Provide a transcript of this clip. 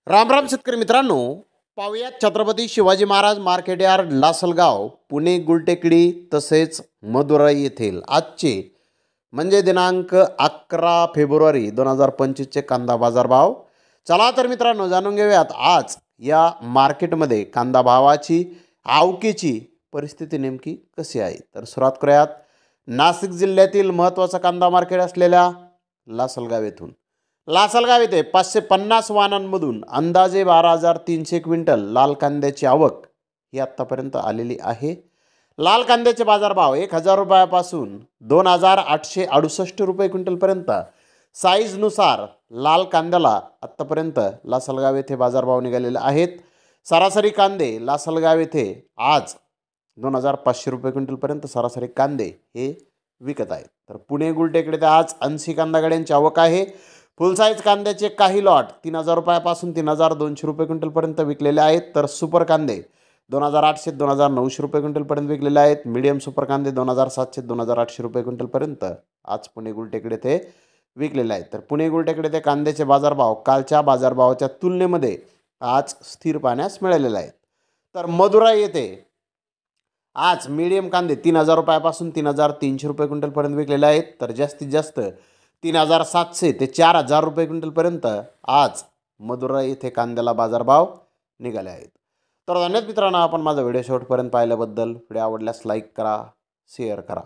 राम राम शेतकरी मित्रांनो, पाहुयात छत्रपती शिवाजी महाराज मार्केट यार्ड लासलगाव पुणे गुलटेकडी तसेच मदुराई येथील आजचे म्हणजे दिनांक 11 फेब्रुवारी 2025चे कांदा बाजार भाव. चला तर मित्रांनो जाणून घेऊयात आज या मार्केटमध्ये कांदा भावाची आवकेची परिस्थिती नेमकी कशी आहे. तर सुरुवात करूयात नाशिक जिल्ह्यातील महत्त्वाचा कांदा मार्केट असलेल्या लासलगाव येथून. लासलगाव येथे 550 वाहनांमधून अंदाजे 12,300 क्विंटल लाल कांद्याची आवक ही आत्तापर्यंत आलेली आहे. लाल कांद्याचे बाजारभाव 1,000 रुपयापासून 2,868 रुपये क्विंटलपर्यंत. साईजनुसार लाल कांद्याला आत्तापर्यंत लासलगाव येथे बाजारभाव निघालेले आहेत. सरासरी कांदे लासलगाव येथे आज 2,500 रुपये क्विंटलपर्यंत सरासरी कांदे हे विकत आहेत. तर पुणे गुलटेकडे ते आज 80 कांदा गाड्यांची आवक आहे. फुल साईज कांद्याचे काही लॉट 3,000 रुपयापासून 3,200 रुपये क्विंटलपर्यंत विकलेले आहेत. तर सुपर कांदे 2,800 2,900 रुपये क्विंटलपर्यंत विकलेले आहेत. मीडियम सुपर कांदे 2,700 2,800 रुपये क्विंटलपर्यंत आज पुणे गुलटेकडे ते विकलेले आहेत. तर पुणे गुलटेकडे ते कांद्याचे बाजारभाव कालच्या बाजारभावाच्या तुलनेमध्ये आज स्थिर पाहण्यास मिळालेले आहेत. तर मदुराई येथे आज मीडियम कांदे 3,000 रुपयापासून 3,300 रुपये क्विंटलपर्यंत विकलेले आहेत. तर जास्तीत जास्त 3,700 ते 4,000 रुपये क्विंटलपर्यंत आज मदुराई येथे कांद्याला बाजारभाव निघाले आहेत. तर धन्यवाद मित्रांनो, आपण माझा व्हिडिओ शेवटपर्यंत पाहिल्याबद्दल. व्हिडिओ आवडल्यास लाईक करा, शेअर करा.